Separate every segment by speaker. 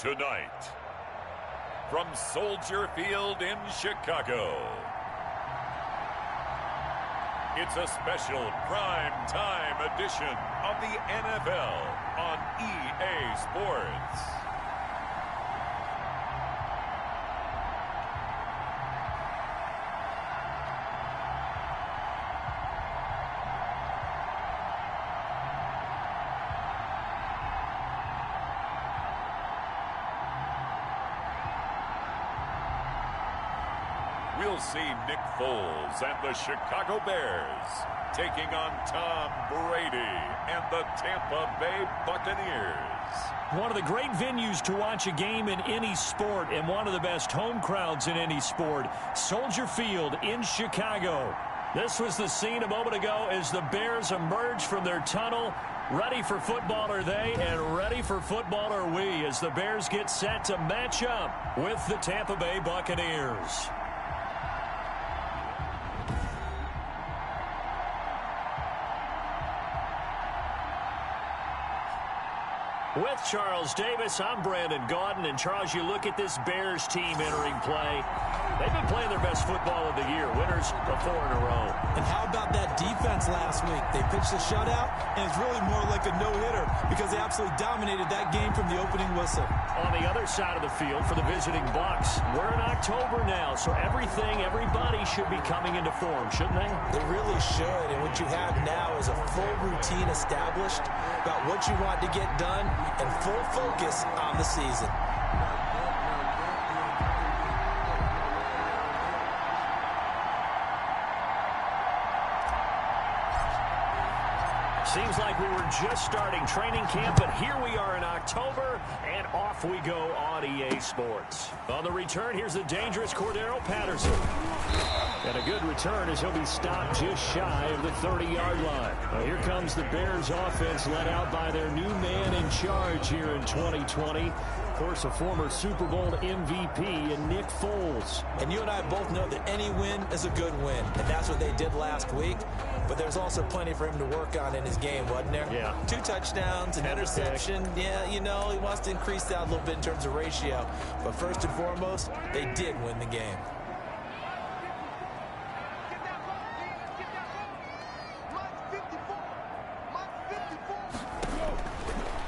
Speaker 1: Tonight, from Soldier Field in Chicago, it's a special prime time edition of the NFL on EA Sports. We'll see Nick Foles and the Chicago Bears taking on Tom Brady and the Tampa Bay Buccaneers.
Speaker 2: One of the great venues to watch a game in any sport and one of the best home crowds in any sport, Soldier Field in Chicago. This was the scene a moment ago as the Bears emerged from their tunnel. Ready for football are they, and ready for football are we as the Bears get set to match up with the Tampa Bay Buccaneers. With Charles Davis, I'm Brandon Gaudin. And Charles, you look at this Bears team entering play. They've been playing their best football of the year. Winners of 4 in a row.
Speaker 3: And how about that defense last week? They pitched a shutout, and it's really more like a no-hitter because they absolutely dominated that game from the opening whistle.
Speaker 2: On the other side of the field for the visiting Bucs, we're in October now, so everybody should be coming into form, shouldn't they?
Speaker 3: They really should, and what you have now is a full routine established about what you want to get done and full focus on the season.
Speaker 2: Seems like we were just starting training camp, but here we are in October, and off we go on EA Sports. On the return, here's the dangerous Cordero Patterson. And a good return as he'll be stopped just shy of the 30-yard line. Well, here comes the Bears offense led out by their new man in charge here in 2020. Of course, a former Super Bowl MVP in Nick Foles.
Speaker 3: And you and I both know that any win is a good win, and that's what they did last week. But there's also plenty for him to work on in his game, wasn't there?
Speaker 2: Yeah.
Speaker 3: 2 touchdowns, an interception. Yeah, you know, he wants to increase that a little bit in terms of ratio. But first and foremost, they did win the game.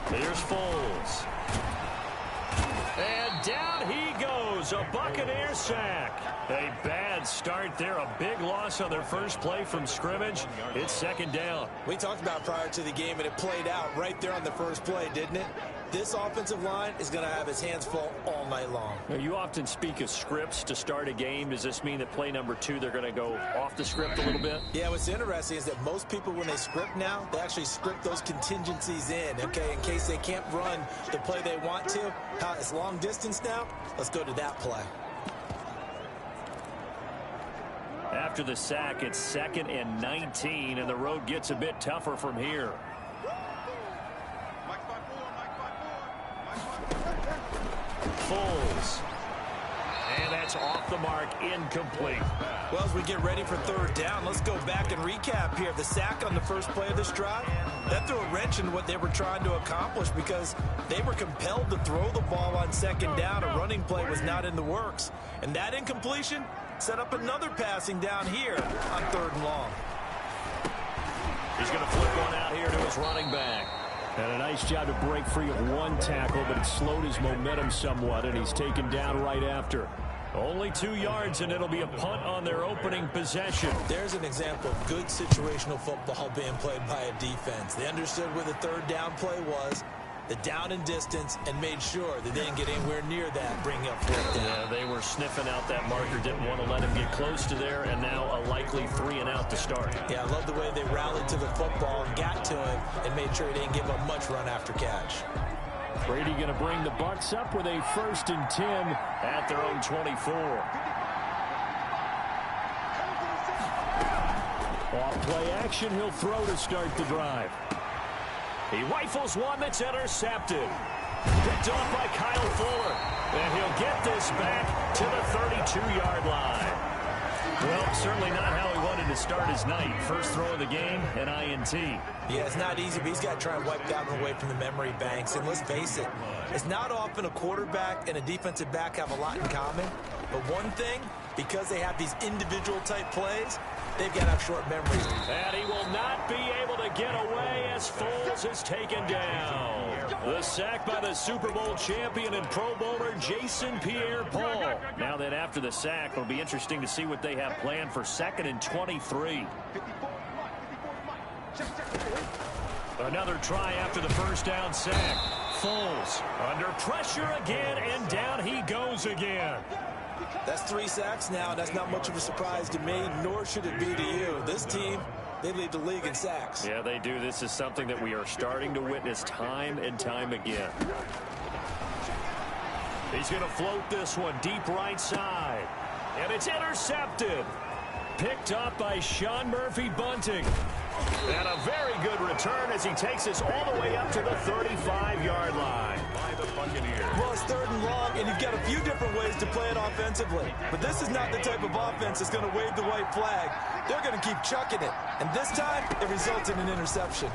Speaker 2: Here's Foles. And down he goes, a Buccaneer sack. A bad start there, a big loss on their first play from scrimmage. It's second down.
Speaker 3: We talked about prior to the game, and it played out right there on the first play, didn't it? This offensive line is going to have his hands full all night long.
Speaker 2: Now, you often speak of scripts to start a game. Does this mean that play number 2, they're going to go off the script a little bit?
Speaker 3: Yeah, what's interesting is that most people, when they script now, they actually script those contingencies in, okay, in case they can't run the play they want to. It's long distance now. Let's go to that play.
Speaker 2: After the sack, it's 2nd and 19, and the road gets a bit tougher from here. Foles. And that's off the mark, incomplete.
Speaker 3: Well, as we get ready for 3rd down, let's go back and recap here. The sack on the first play of this drive, that threw a wrench in what they were trying to accomplish because they were compelled to throw the ball on 2nd down. A running play was not in the works. And that incompletion set up another passing down here on 3rd and long.
Speaker 2: He's going to flip one out here to his running back. And a nice job to break free of 1 tackle, but it slowed his momentum somewhat, and he's taken down right after. Only 2 yards, and it'll be a punt on their opening possession.
Speaker 3: There's an example of good situational football being played by a defense. They understood where the 3rd down play was, the down and distance, and made sure that they didn't get anywhere near that, bringing up 4th down.
Speaker 2: Yeah, they were sniffing out that marker, didn't want to let him get close to there, and now a likely 3 and out to start.
Speaker 3: Yeah, I love the way they rallied to the football and got to him and made sure he didn't give up much run after catch.
Speaker 2: Brady going to bring the Bucs up with a 1st and 10 at their own 24. Off play action, he'll throw to start the drive. He rifles one that's intercepted. Picked off by Kyle Fuller. And he'll get this back to the 32-yard line. Well, certainly not how he wanted excited to start his night. First throw of the game, an INT.
Speaker 3: Yeah, it's not easy, but he's got to try and wipe that one away from the memory banks. And let's face it, it's not often a quarterback and a defensive back have a lot in common. But one thing, because they have these individual type plays, they've got to have short memories.
Speaker 2: And he will not be able to get away as Foles is taken down. The sack by the Super Bowl champion and Pro Bowler Jason Pierre-Paul. Now that after the sack, it'll be interesting to see what they have planned for 2nd and 23. Another try after the first down sack. Foles under pressure again, and down he goes again.
Speaker 3: That's 3 sacks now. That's not much of a surprise to me, nor should it be to you. This team, they lead the league in sacks.
Speaker 2: Yeah, they do. This is something that we are starting to witness time and time again. He's going to float this one deep right side. And it's intercepted. Picked up by Sean Murphy-Bunting. And a very good return as he takes us all the way up to the 35-yard line.
Speaker 1: By the Buccaneers.
Speaker 3: Well, it's 3rd and long, and you've got a few different ways to play it offensively. But this is not the type of offense that's going to wave the white flag. They're going to keep chucking it. And this time, it results in an interception.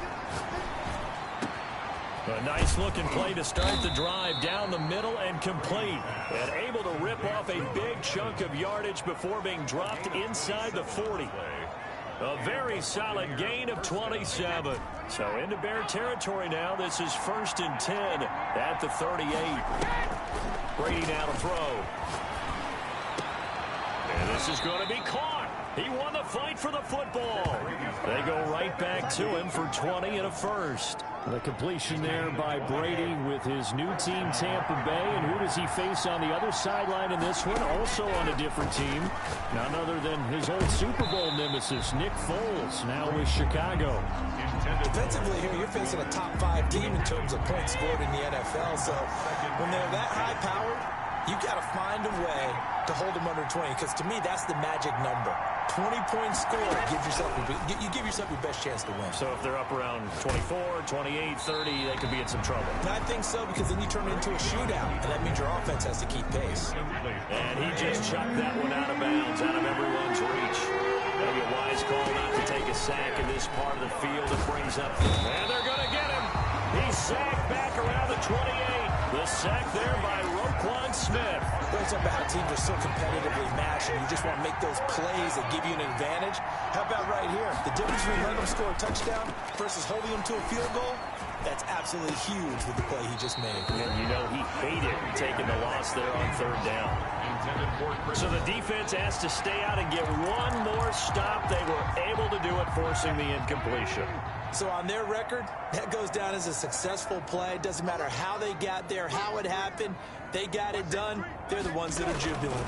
Speaker 2: A nice-looking play to start the drive down the middle and complete. And able to rip off a big chunk of yardage before being dropped inside the 40. A very solid gain of 27. So into Bear territory now. This is 1st and 10 at the 38. Brady now to throw. And this is going to be caught. He won the fight for the football. They go right back to him for 20 and a first. The completion there by Brady with his new team, Tampa Bay. And who does he face on the other sideline in this one? Also on a different team. None other than his old Super Bowl nemesis, Nick Foles, now with Chicago.
Speaker 3: Defensively here, you're facing a top 5 team in terms of points scored in the NFL. So when they're that high-powered, you've got to find a way to hold them under 20, because to me, that's the magic number. 20-point score gives yourself you give yourself your best chance to win.
Speaker 2: So if they're up around 24, 28, 30, they could be in some trouble.
Speaker 3: And I think so, because then you turn it into a shootout, and that means your offense has to keep pace.
Speaker 2: And he just chucked that one out of bounds, out of everyone's reach. That'll be a wise call not to take a sack in this part of the field. It brings up, and they're going to get him. He's sacked back around the 28. The sack there by Roquan Smith.
Speaker 3: Brings up how teams are so competitively matched, and you just want to make those plays that give you an advantage. How about right here? The difference between letting them score a touchdown versus holding them to a field goal, that's absolutely huge with the play he just made.
Speaker 2: And you know he hated taking the loss there on 3rd down. So the defense has to stay out and get one more stop. They were able to do it, forcing the incompletion.
Speaker 3: So on their record, that goes down as a successful play. Doesn't matter how they got there, how it happened. They got it done. They're the ones that are jubilant.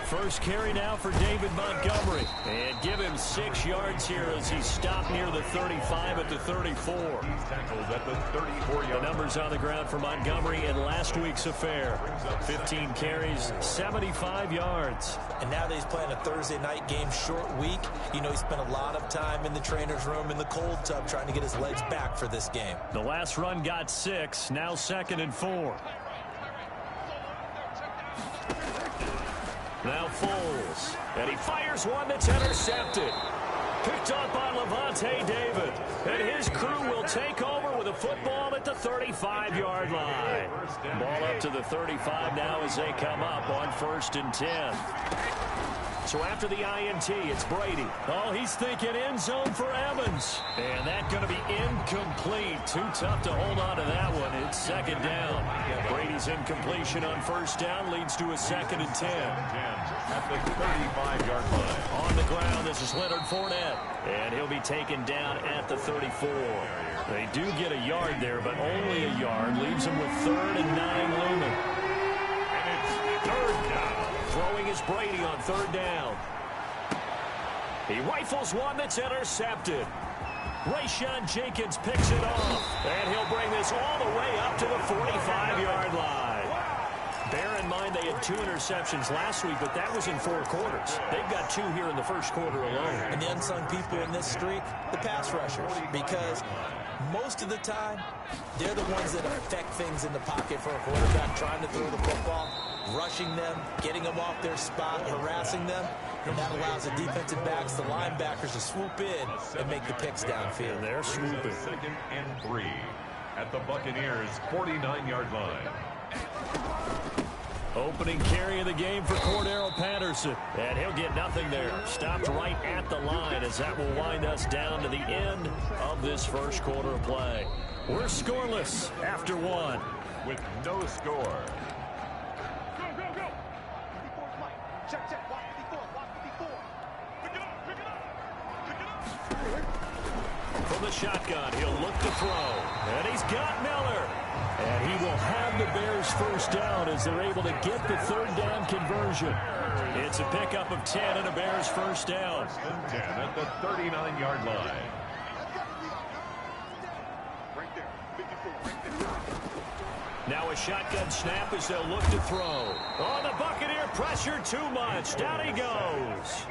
Speaker 2: First carry now for David Montgomery. And give him 6 yards here as he stopped near the 35 at the 34.
Speaker 1: He's tackled at the 34-yard.
Speaker 2: The numbers on the ground for Montgomery in last week's affair. 15 carries, 75 yards.
Speaker 3: And now that he's playing a Thursday night game, short week, you know he spent a lot of time in the trainer's room in the cold tub trying to get his legs back for this game.
Speaker 2: The last run got 6, now 2nd and 4. Now Foles, and he fires one that's intercepted. Picked up by Levante David, and his crew will take over with a football at the 35-yard line. Ball up to the 35 now as they come up on 1st and 10. So after the INT, it's Brady. Oh, he's thinking end zone for Evans. And that's going to be incomplete. Too tough to hold on to that one. It's 2nd down. Brady's incompletion on 1st down leads to a 2nd and 10.
Speaker 1: At the 35-yard line.
Speaker 2: On the ground, this is Leonard Fournette. And he'll be taken down at the 34. They do get a yard there, but only a yard. Leaves them with 3rd and 9 looming.
Speaker 1: And it's 3rd down.
Speaker 2: Throwing is Brady on 3rd down. He rifles one that's intercepted. Rayshon Jenkins picks it off. And he'll bring this all the way up to the 45-yard line. Bear in mind they had 2 interceptions last week, but that was in 4 quarters. They've got 2 here in the 1st quarter alone.
Speaker 3: And the unsung people in this streak, the pass rushers, because most of the time, they're the ones that affect things in the pocket for a quarterback trying to throw the football, rushing them, getting them off their spot, harassing them. And that allows the defensive backs, the linebackers, to swoop in and make the picks downfield.
Speaker 2: And they're swooping.
Speaker 1: 2nd and 3 at the Buccaneers' 49-yard line.
Speaker 2: Opening carry of the game for Cordero Patterson. And he'll get nothing there. Stopped right at the line as that will wind us down to the end of this first quarter of play. We're scoreless after one.
Speaker 1: With no score.
Speaker 4: Go, go, go. 54's Mike. Check, check. Watch 54. Watch 54. Pick it up, pick it up. Pick it up.
Speaker 2: From the shotgun, he'll look to throw. And he's got Miller. And he will have the Bears first down as they're able to get the third down conversion. It's a pickup of 10 and a Bears first down.
Speaker 1: 10 at the 39-yard line.
Speaker 4: Right there. 54. Right there.
Speaker 2: Now a shotgun snap as they'll look to throw. Oh, the Buccaneer pressure too much. Down he goes.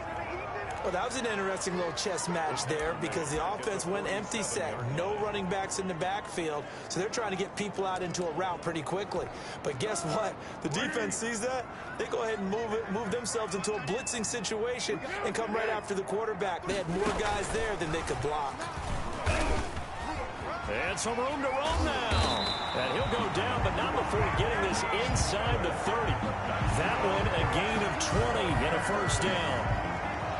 Speaker 3: Well, that was an interesting little chess match there because the offense went empty set. No running backs in the backfield, so they're trying to get people out into a route pretty quickly. But guess what? The defense sees that. They go ahead and move themselves into a blitzing situation and come right after the quarterback. They had more guys there than they could block.
Speaker 2: And some room to roam now. And he'll go down, but not before getting this inside the 30. That one a gain of 20 and a first down.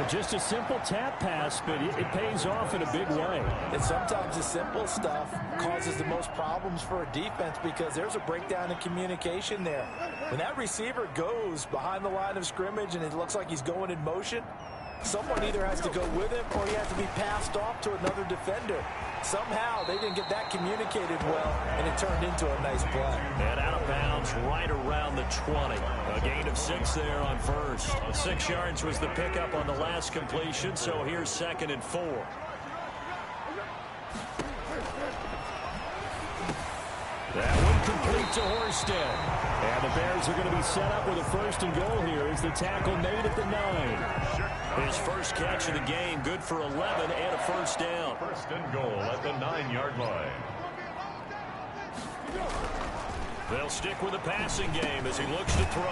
Speaker 2: Just a simple tap pass, but it pays off in a big way.
Speaker 3: And sometimes the simple stuff causes the most problems for a defense because there's a breakdown in communication there. When that receiver goes behind the line of scrimmage and it looks like he's going in motion, someone either has to go with him or he has to be passed off to another defender. Somehow they didn't get that communicated well, and it turned into a nice play.
Speaker 2: And out of bounds right around the 20. A gain of 6 there on first. 6 yards was the pickup on the last completion, so here's 2nd and 4. That one complete to Horsted. And the Bears are going to be set up with a 1st and goal here as the tackle made at the 9. His first catch of the game, good for 11 and a first down.
Speaker 1: 1st and goal at the 9-yard line.
Speaker 2: They'll stick with the passing game as he looks to throw.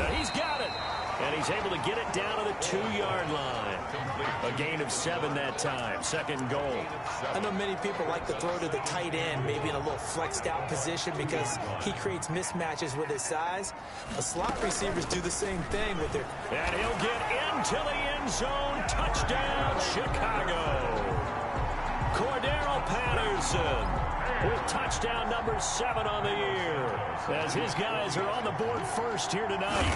Speaker 2: And he's got it. And he's able to get it down to the 2-yard line. A gain of 7 that time. 2nd and goal.
Speaker 3: I know many people like to throw to the tight end, maybe in a little flexed out position because he creates mismatches with his size. The slot receivers do the same thing with their...
Speaker 2: And he'll get into the end zone. Touchdown, Chicago. Cordero Patterson with touchdown number 7 on the year. As his guys are on the board first here tonight.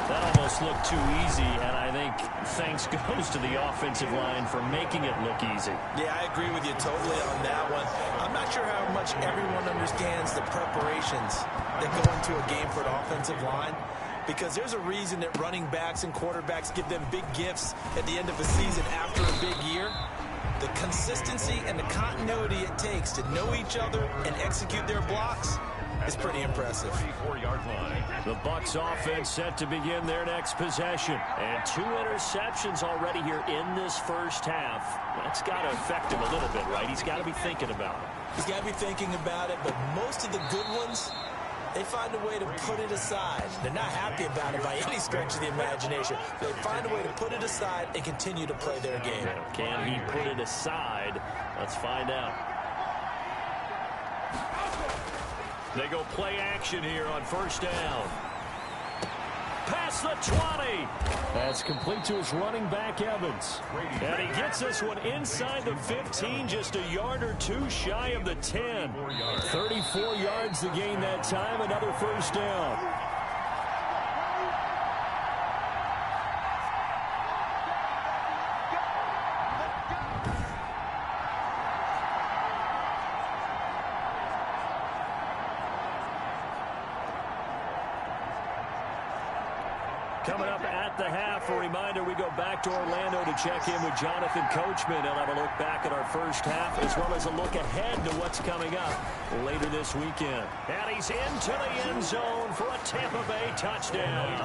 Speaker 2: That almost looked too easy, and I think thanks goes to the offensive line for making it look easy.
Speaker 3: Yeah, I agree with you totally on that one. I'm not sure how much everyone understands the preparations that go into a game for an offensive line, because there's a reason that running backs and quarterbacks give them big gifts at the end of a season after a big year. The consistency and the continuity it takes to know each other and execute their blocks is pretty impressive.
Speaker 1: 34-yard line.
Speaker 2: The Bucs offense set to begin their next possession. And 2 interceptions already here in this first half. That's got to affect him a little bit, right? He's got to be thinking about it.
Speaker 3: He's got to be thinking about it, but most of the good ones, they find a way to put it aside. They're not happy about it by any stretch of the imagination. They find a way to put it aside and continue to play their game.
Speaker 2: Can he put it aside? Let's find out. They go play action here on first down. Past the 20. That's complete to his running back, Evans. And he gets this one inside the 15, just a yard or 2 shy of the 10. 34 yards to gain that time, another first down. Coming up at the half, a reminder, we go back to Orlando to check in with Jonathan Coachman. He'll have a look back at our first half as well as a look ahead to what's coming up later this weekend. And he's into the end zone for a Tampa Bay touchdown.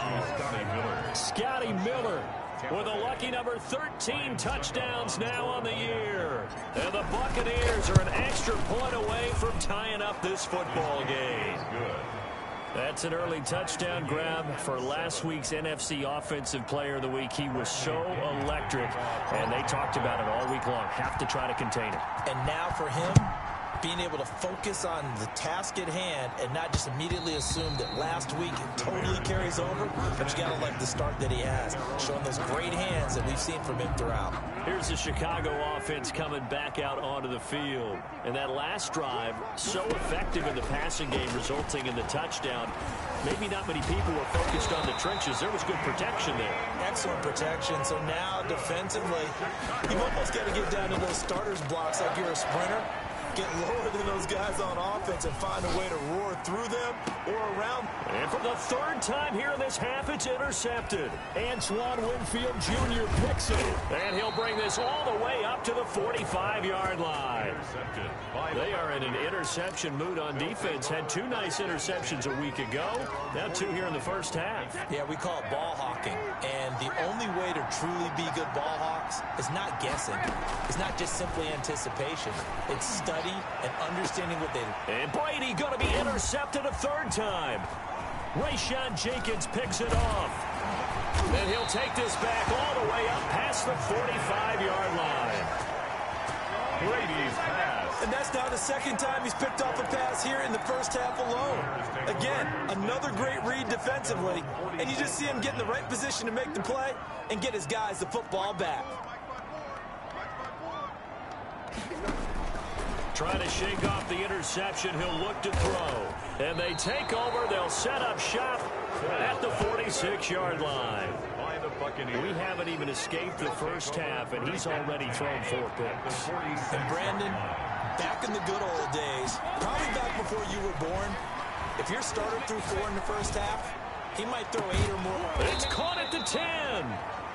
Speaker 2: Scotty Miller with a lucky number 13 touchdowns now on the year. And the Buccaneers are an extra point away from tying up this football game.
Speaker 1: Good.
Speaker 2: That's an early touchdown grab for last week's NFC Offensive Player of the Week. He was so electric, and they talked about it all week long. Have to try to contain it.
Speaker 3: And now for him, being able to focus on the task at hand and not just immediately assume that last week it totally carries over, but you got to like the start that he has, showing those great hands that we've seen from him throughout.
Speaker 2: Here's the Chicago offense coming back out onto the field. And that last drive, so effective in the passing game, resulting in the touchdown. Maybe not many people were focused on the trenches. There was good protection there.
Speaker 3: Excellent protection. So now defensively, you've almost got to get down to those starters blocks like you're a sprinter. Get lower than those guys on offense and find a way to roar through them or around.
Speaker 2: And for the third time here in this half, it's intercepted. Antoine Winfield Jr. picks it. And he'll bring this all the way up to the 45-yard line. They are in an interception mood on defense. Had 2 nice interceptions a week ago. Now 2 here in the first half.
Speaker 3: Yeah, we call it ball hawking. And the only way to truly be good ball hawks is not guessing. It's not just simply anticipation. It's study and understanding what they do.
Speaker 2: And Brady going to be intercepted a third time. Rayshon Jenkins picks it off. And he'll take this back all the way up past the 45-yard line.
Speaker 1: Brady's pass.
Speaker 3: And that's now the second time he's picked off a pass here in the first half alone. Again, another great read defensively. And you just see him get in the right position to make the play and get his guys the football back.
Speaker 2: Trying to shake off the interception. He'll look to throw. And they take over. They'll set up shop at the 46-yard line. We haven't even escaped the first half, and he's already thrown 4 picks.
Speaker 3: And Brandon, back in the good old days, probably back before you were born, if your starter threw 4 in the first half, he might throw 8 or more.
Speaker 2: It's caught at the 10.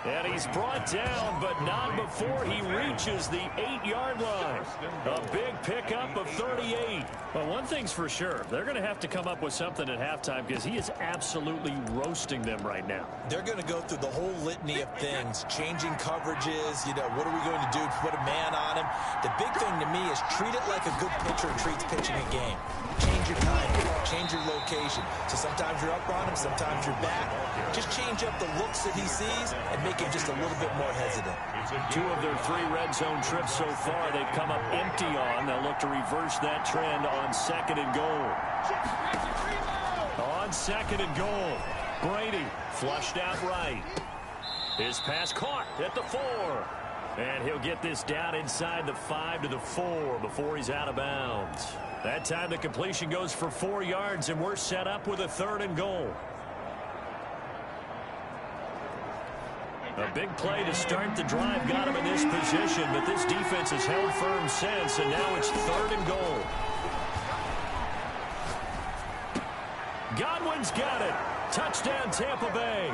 Speaker 2: And he's brought down, but not before he reaches the 8-yard line. A big pickup of 38. Well, one thing's for sure. They're going to have to come up with something at halftime because he is absolutely roasting them right now.
Speaker 3: They're going to go through the whole litany of things, changing coverages, what are we going to do to put a man on him? The big thing to me is treat it like a good pitcher treats pitching a game. Change your timing, change your location. So sometimes you're up on him, sometimes you're back. Just change up the looks that he sees and make him just a little bit more hesitant.
Speaker 2: 2 of their 3 red zone trips so far they've come up empty on. They'll look to reverse that trend on 2nd and goal. On 2nd and goal, Brady flushed out right. His pass caught at the 4. And he'll get this down inside the 5 to the 4 before he's out of bounds. That time the completion goes for 4 yards, and we're set up with a 3rd and goal. A big play to start the drive got him in this position, but this defense has held firm since, and now it's 3rd and goal. Godwin's got it. Touchdown, Tampa Bay.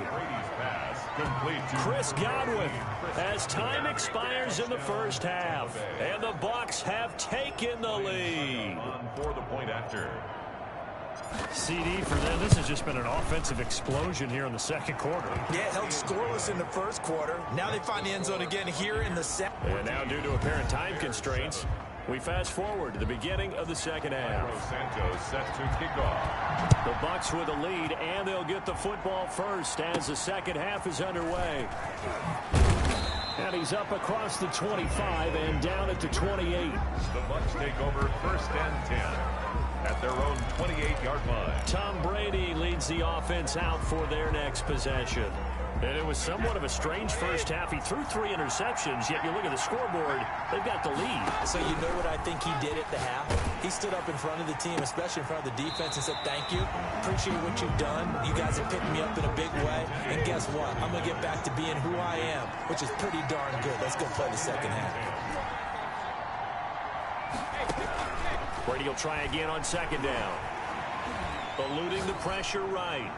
Speaker 2: Chris Godwin, as time expires in the first half, and the Bucs have taken the lead.
Speaker 1: For the point after.
Speaker 2: CD for them. This has just been an offensive explosion here in the second quarter.
Speaker 3: Yeah, held scoreless in the first quarter. Now they find the end zone again here in the second.
Speaker 2: And now due to apparent time constraints, we fast forward to the beginning of the second half.
Speaker 1: Santos set to kick off.
Speaker 2: The Bucs with a lead, and they'll get the football first as the second half is underway. And he's up across the 25 and down at the 28.
Speaker 1: The Bucs take over 1st and 10 at their own 28-yard line.
Speaker 2: Tom Brady leads the offense out for their next possession. And it was somewhat of a strange first half. He threw 3 interceptions, yet you look at the scoreboard, they've got the lead.
Speaker 3: So you know what I think he did at the half? He stood up in front of the team, especially in front of the defense, and said, thank you. Appreciate what you've done. You guys have picked me up in a big way. And guess what? I'm going to get back to being who I am, which is pretty darn good. Let's go play the second half.
Speaker 2: Brady will try again on 2nd down. Eluding the pressure right.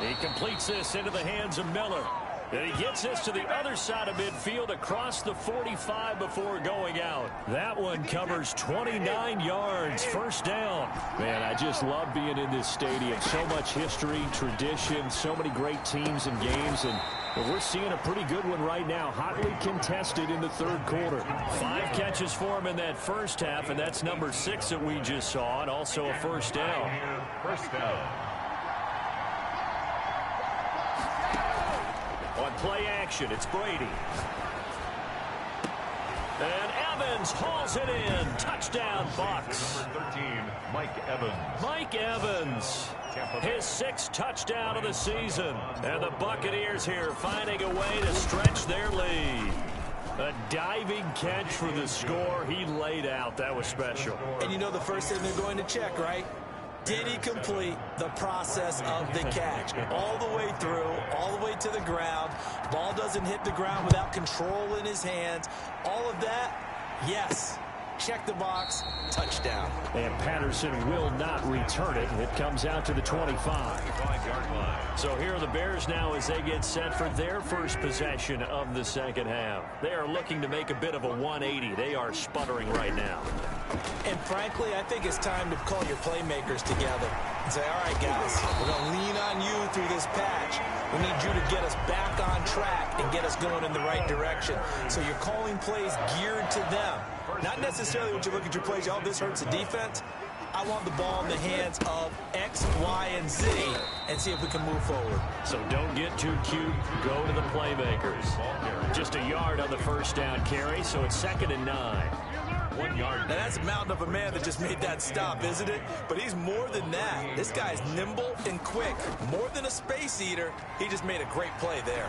Speaker 2: He completes this into the hands of Miller. And he gets this to the other side of midfield across the 45 before going out. That one covers 29 yards. 1st down. Man, I just love being in this stadium. So much history, tradition, so many great teams and games. And Well, we're seeing a pretty good one right now, hotly contested in the third quarter. 5 catches for him in that first half, and that's number 6 that we just saw, and also a first down.
Speaker 1: First down.
Speaker 2: On play action, it's Brady. And Evans hauls it in. Touchdown, Bucks.
Speaker 1: Number 13, Mike Evans.
Speaker 2: Mike Evans, his 6th touchdown of the season. And the Buccaneers here finding a way to stretch their lead. A diving catch for the score. He laid out. That was special.
Speaker 3: And you know the first thing they're going to check, right? Did he complete the process of the catch? All the way through, all the way to the ground. Ball doesn't hit the ground without control in his hands. All of that, yes. Check the box, touchdown.
Speaker 2: And Patterson will not return it. It comes out to the 25-yard line. So here are the Bears now as they get set for their first possession of the second half. They are looking to make a bit of a 180. They are sputtering right now.
Speaker 3: And frankly, I think it's time to call your playmakers together and say, all right, guys, we're going to lean on you through this patch. We need you to get us back on track and get us going in the right direction. So you're calling plays geared to them. Not necessarily when you look at your plays, oh, this hurts the defense. I want the ball in the hands of X, Y, and Z and see if we can move forward.
Speaker 2: So don't get too cute. Go to the playmakers. Just a yard on the first down carry, so it's 2nd and 9. 1 yard.
Speaker 3: Now that's a mountain of a man that just made that stop, isn't it? But he's more than that. This guy's nimble and quick. More than a space eater. He just made a great play there.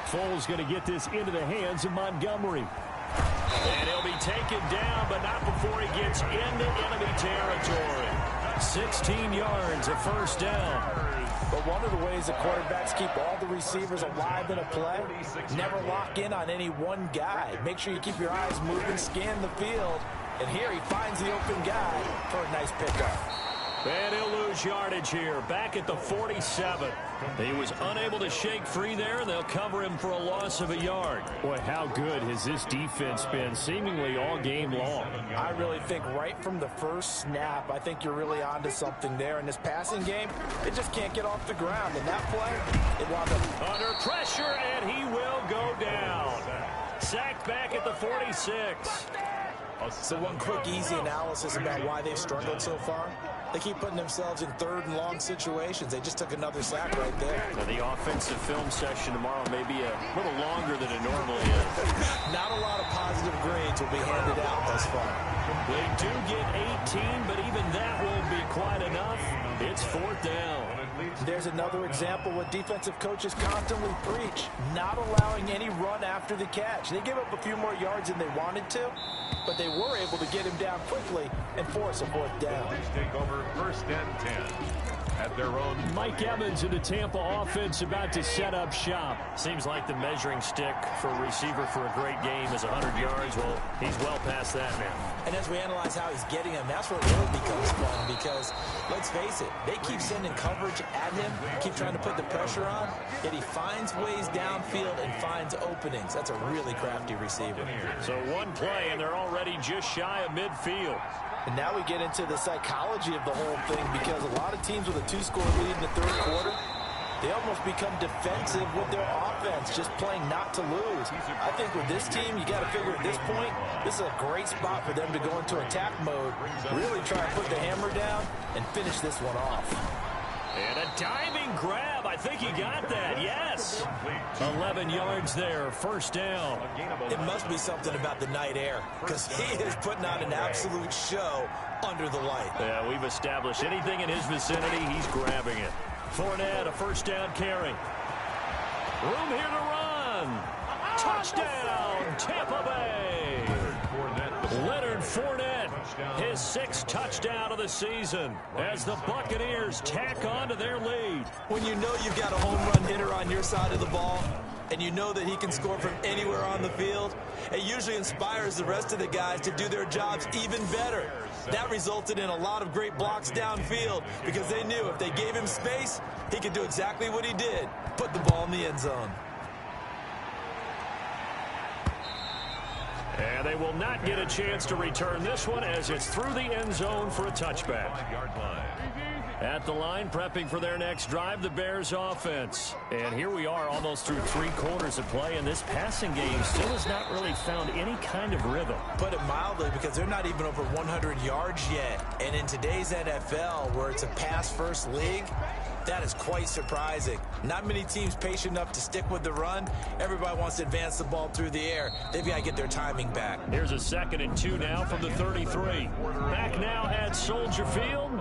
Speaker 2: Foles going to get this into the hands of Montgomery. And he'll be taken down, but not before he gets into enemy territory. 16 yards, a first down.
Speaker 5: But one of the ways that quarterbacks keep all the receivers alive in a play, never lock in on any one guy. Make sure you keep your eyes moving, scan the field. And here he finds the open guy for a nice pickup.
Speaker 2: And he'll lose yardage here, back at the 47. He was unable to shake free there, and they'll cover him for a loss of a yard. Boy, how good has this defense been seemingly all game long?
Speaker 5: I really think right from the first snap, I think you're really onto something there. In this passing game, it just can't get off the ground. And that play, it wound up
Speaker 2: under pressure, and he will go down. Sacked back at the 46.
Speaker 5: So one quick, easy analysis about why they've struggled so far. They keep putting themselves in 3rd and long situations. They just took another sack right there.
Speaker 2: Now the offensive film session tomorrow may be a little longer than it normally is.
Speaker 5: Not a lot of positive grades will be handed out thus far.
Speaker 2: They do get 18, but even that won't be quite enough. It's 4th down.
Speaker 5: There's another example what defensive coaches constantly preach, not allowing any run after the catch. They gave up a few more yards than they wanted to, but they were able to get him down quickly and force a 4th down.
Speaker 1: Take over 1st and 10 at their own.
Speaker 2: Mike Evans in the Tampa offense about to set up shop. Seems like the measuring stick for a receiver for a great game is 100 yards. Well, he's well past that now.
Speaker 5: And as we analyze how he's getting them, that's where it really becomes fun because, let's face it, they keep sending coverage at him, keep trying to put the pressure on, yet he finds ways downfield and finds openings. That's a really crafty receiver.
Speaker 2: So one play, and they're already just shy of midfield.
Speaker 5: And now we get into the psychology of the whole thing because a lot of teams with a 2-score lead in the 3rd quarter, they almost become defensive with their offense, just playing not to lose. I think with this team, you got to figure at this point, this is a great spot for them to go into attack mode, really try and put the hammer down and finish this one off.
Speaker 2: And a diving grab. I think he got that. Yes. 11 yards there. 1st down.
Speaker 3: It must be something about the night air because he is putting on an absolute show under the light.
Speaker 2: Yeah, we've established anything in his vicinity, he's grabbing it. Fournette, a 1st down carry. Room here to run. Touchdown, Tampa Bay. Leonard Fournette, his 6th touchdown of the season as the Buccaneers tack on to their lead.
Speaker 3: When you know you've got a home run hitter on your side of the ball, and you know that he can score from anywhere on the field, it usually inspires the rest of the guys to do their jobs even better. That resulted in a lot of great blocks downfield because they knew if they gave him space, he could do exactly what he did, put the ball in the end zone.
Speaker 2: And they will not get a chance to return this one as it's through the end zone for a touchback. At the line, prepping for their next drive, the Bears offense. And here we are almost through 3 quarters of play, and this passing game still has not really found any kind of rhythm.
Speaker 3: Put it mildly, because they're not even over 100 yards yet. And in today's NFL, where it's a pass-first league, that is quite surprising. Not many teams patient enough to stick with the run. Everybody wants to advance the ball through the air. They've got to get their timing back.
Speaker 2: Here's a 2nd and 2 now from the 33. Back now at Soldier Field.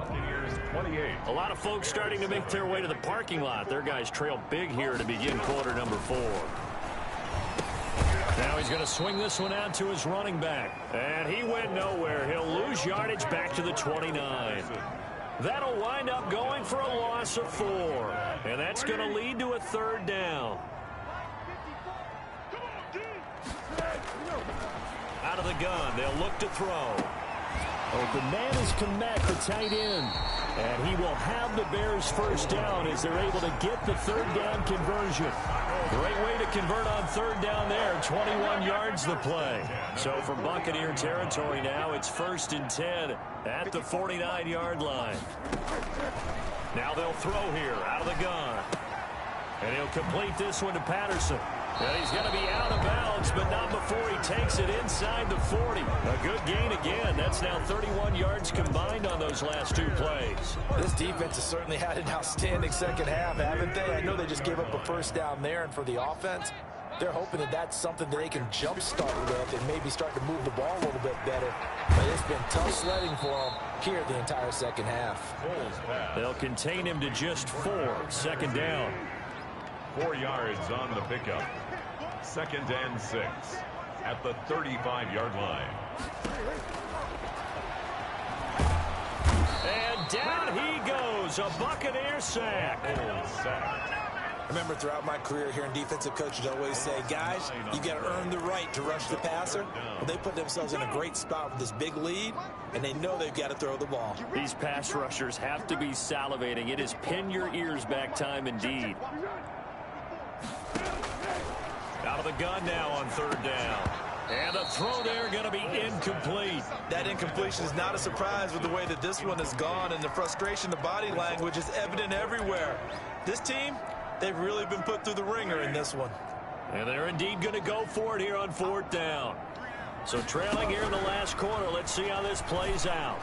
Speaker 1: 28.
Speaker 2: A lot of folks starting to make their way to the parking lot. Their guys trail big here to begin quarter number 4. Now he's going to swing this one out to his running back. And he went nowhere. He'll lose yardage back to the 29. That'll wind up going for a loss of 4. And that's going to lead to a 3rd down. Out of the gun, they'll look to throw. Oh, the man is Komet, the tight end. And he will have the Bears first down as they're able to get the 3rd down conversion. Great way to convert on 3rd down there. 21 yards the play. So from Buccaneer territory now, it's 1st and 10 at the 49-yard line. Now they'll throw here out of the gun. And he'll complete this one to Patterson. And he's going to be out of bounds, but not before he takes it inside the 40. A good gain again. That's now 31 yards combined on those last 2 plays.
Speaker 5: This defense has certainly had an outstanding second half, haven't they? I know they just gave up a first down there, and for the offense, they're hoping that that's something that they can jumpstart with and maybe start to move the ball a little bit better. But it's been tough sledding for them here the entire second half.
Speaker 2: They'll contain him to just 4. 2nd down.
Speaker 1: 4 yards on the pickup. 2nd and 6 at the 35-yard line.
Speaker 2: And down he goes. A Buccaneer sack.
Speaker 3: I remember throughout my career here in defensive coaches always say, guys, you got to earn the right to rush the passer. Well, they put themselves in a great spot with this big lead, and they know they've got to throw the ball.
Speaker 2: These pass rushers have to be salivating. It is pin your ears back time indeed. Out of the gun now on 3rd down. And the throw there going to be incomplete.
Speaker 3: That incompletion is not a surprise with the way that this one has gone, and the frustration, the body language is evident everywhere. This team, they've really been put through the ringer in this one.
Speaker 2: And they're indeed going to go for it here on 4th down. So trailing here in the last quarter, let's see how this plays out.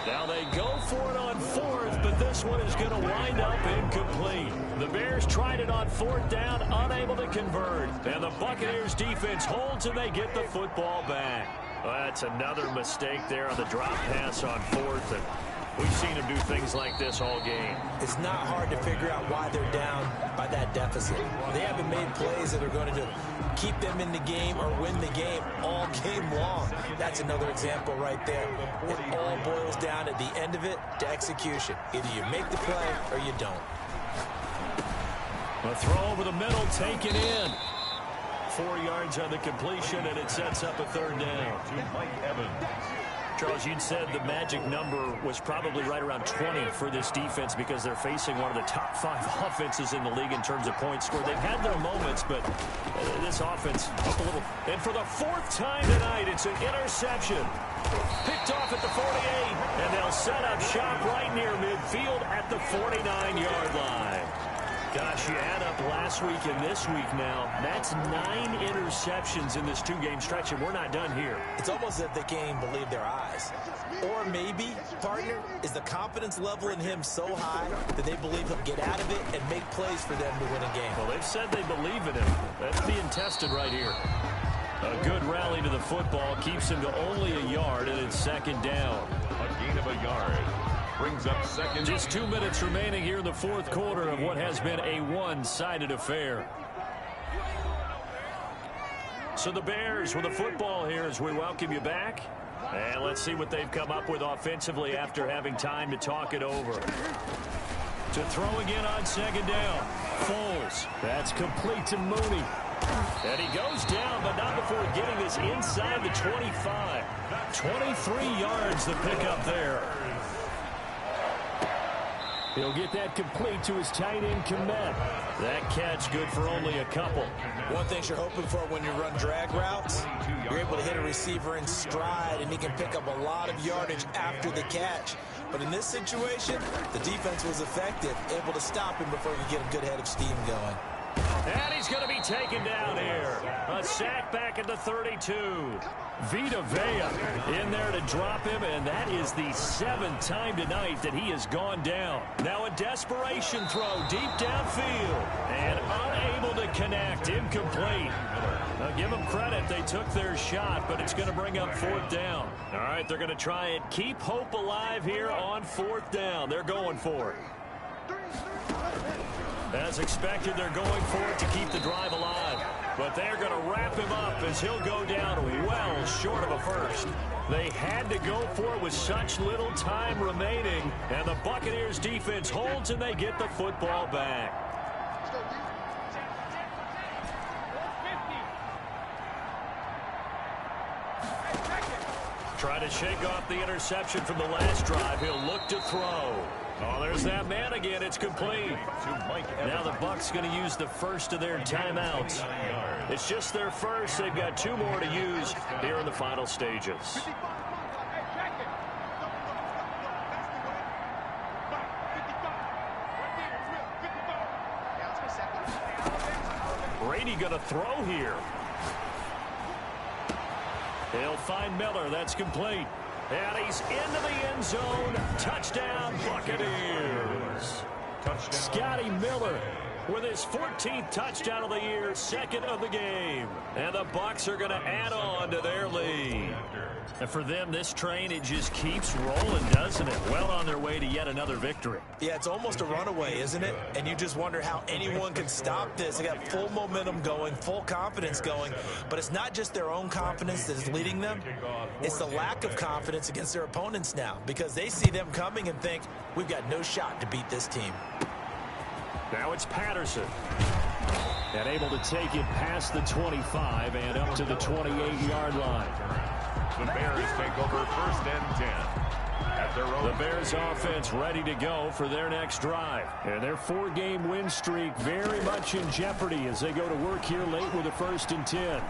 Speaker 2: Now they go for it on 4th, but this one is going to wind up incomplete. The Bears tried it on 4th down, unable to convert. And the Buccaneers defense holds and they get the football back. Well, that's another mistake there on the drop pass on 4th. And we've seen them do things like this all game.
Speaker 3: It's not hard to figure out why they're down by that deficit. They haven't made plays that are going to keep them in the game or win the game all game long. That's another example right there. It all boils down at the end of it to execution. Either you make the play or you don't.
Speaker 2: A throw over the middle, taken in. 4 yards on the completion, and it sets up a 3rd down.
Speaker 1: To Mike Evans.
Speaker 2: Charles, you'd said the magic number was probably right around 20 for this defense because they're facing one of the top 5 offenses in the league in terms of points scored. They've had their moments, but this offense up a little. And for the 4th time tonight, it's an interception. Picked off at the 48, and they'll set up shop right near midfield at the 49-yard line. Gosh, you add up last week and this week now. That's 9 interceptions in this 2-game stretch, and we're not done here.
Speaker 3: It's almost as if they can't even believe their eyes. Or maybe, partner, is the confidence level in him so high that they believe he'll get out of it and make plays for them to win a game.
Speaker 2: Well, they've said they believe in him. That's being tested right here. A good rally to the football keeps him to only a yard, and it's 2nd down.
Speaker 1: A gain of a yard. Brings up 2nd.
Speaker 2: Just 2 minutes remaining here in the 4th quarter of what has been a one-sided affair. So the Bears with the football here as we welcome you back. And let's see what they've come up with offensively after having time to talk it over. To throw again on 2nd down. Foles. That's complete to Mooney. And he goes down, but not before getting this inside the 25. 23 yards the pickup there. He'll get that complete to his tight end, Komet. That catch good for only a couple.
Speaker 3: One thing you're hoping for when you run drag routes, you're able to hit a receiver in stride, and he can pick up a lot of yardage after the catch. But in this situation, the defense was effective, able to stop him before he could get a good head of steam going.
Speaker 2: And he's going to be taken down here. A sack back at the 32. Vita Vea in there to drop him, and that is the 7th time tonight that he has gone down. Now a desperation throw deep downfield, and unable to connect, incomplete. Now give them credit, they took their shot, but it's going to bring up 4th down. All right, they're going to try and keep hope alive here on 4th down. They're going for it. As expected, they're going for it to keep the drive alive. But they're going to wrap him up as he'll go down well short of a first. They had to go for it with such little time remaining. And the Buccaneers defense holds and they get the football back. Try to shake off the interception from the last drive. He'll look to throw. Oh, there's that man again. It's complete. Now the Bucs going to use the first of their timeouts. It's just their first. They've got 2 more to use here in the final stages. Brady going to throw here. He'll find Miller. That's complete. And he's into the end zone. Touchdown, Buccaneers. Scotty Miller with his 14th touchdown of the year, 2nd of the game. And the Bucs are going to add on to their lead. And for them, this train, it just keeps rolling, doesn't it? Well on their way to yet another victory.
Speaker 3: Yeah, it's almost a runaway, isn't it? And you just wonder how anyone can stop this. They got full momentum going, full confidence going. But it's not just their own confidence that is leading them. It's the lack of confidence against their opponents now, because they see them coming and think, we've got no shot to beat this team.
Speaker 2: Now it's Patterson. And able to take it past the 25 and up to the 28-yard line.
Speaker 1: The Bears take over 1st and 10. At their own.
Speaker 2: The Bears offense ready to go for their next drive. And their 4-game win streak very much in jeopardy as they go to work here late with a 1st and 10.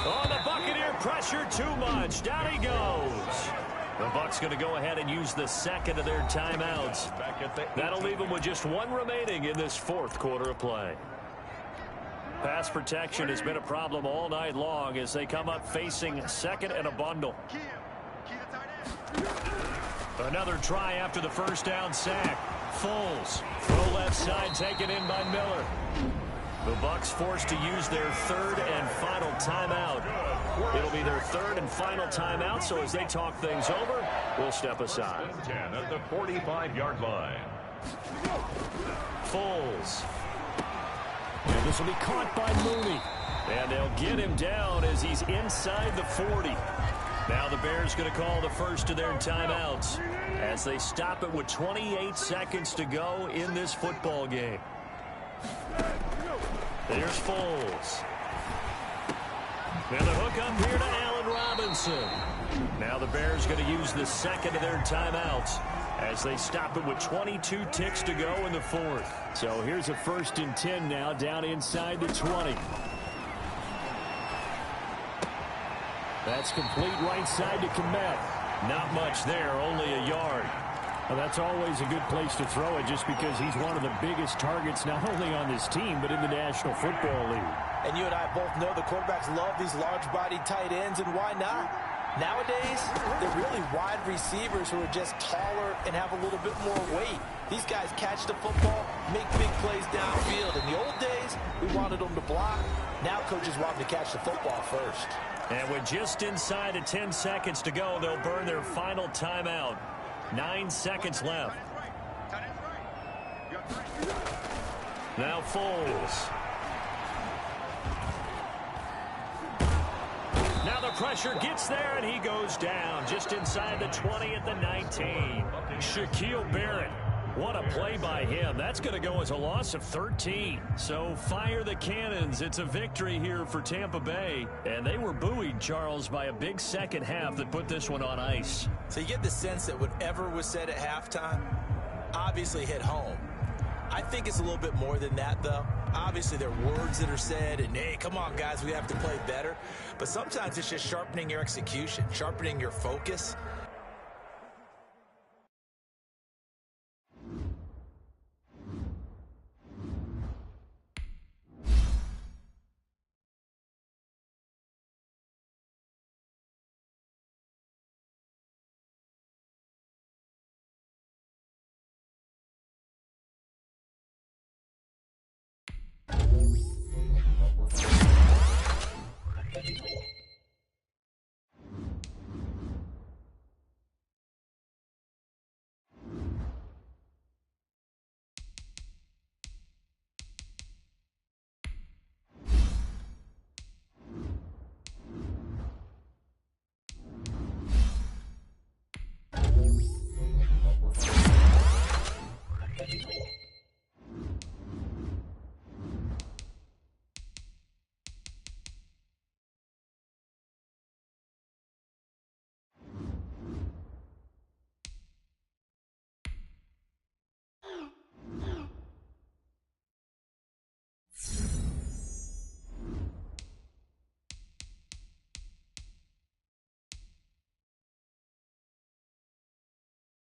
Speaker 2: Oh, the Buccaneer pressure too much. Down he goes. The Bucs going to go ahead and use the 2nd of their timeouts. That'll leave them with just 1 remaining in this 4th quarter of play. Pass protection has been a problem all night long as they come up facing 2nd and a bundle. Another try after the 1st down sack. Foles. Throw left side taken in by Miller. The Bucs forced to use their 3rd and final timeout. It'll be their 3rd and final timeout, so as they talk things over, we'll step aside.
Speaker 1: 10 at the 45-yard line.
Speaker 2: Foles. And this will be caught by Mooney. And they'll get him down as he's inside the 40. Now the Bears going to call the first of their timeouts as they stop it with 28 seconds to go in this football game. There's Foles. And the hook up here to Allen Robinson. Now the Bears going to use the 2nd of their timeouts as they stop it with 22 ticks to go in the 4th. So here's a 1st and 10 now down inside the 20. That's complete right side to Komet. Not much there, only a yard. Well, that's always a good place to throw it just because he's one of the biggest targets not only on this team but in the National Football League.
Speaker 5: And you and I both know the quarterbacks love these large-bodied tight ends, and why not? Nowadays, they're really wide receivers who are just taller and have a little bit more weight. These guys catch the football, make big plays downfield. In the old days, we wanted them to block. Now coaches want them to catch the football first.
Speaker 2: And with just inside of 10 seconds to go, they'll burn their final timeout. 9 seconds left. Now Foles. Now the pressure gets there, and he goes down just inside the 20 at the 19. Shaquille Barrett. What a play by him. That's going to go as a loss of 13. So fire the cannons. It's a victory here for Tampa Bay. And they were buoyed, Charles, by a big second half that put this one on ice.
Speaker 3: So you get the sense that whatever was said at halftime obviously hit home. I think it's a little bit more than that, though. Obviously, there are words that are said, and, hey, come on, guys, we have to play better. But sometimes it's just sharpening your execution, sharpening your focus.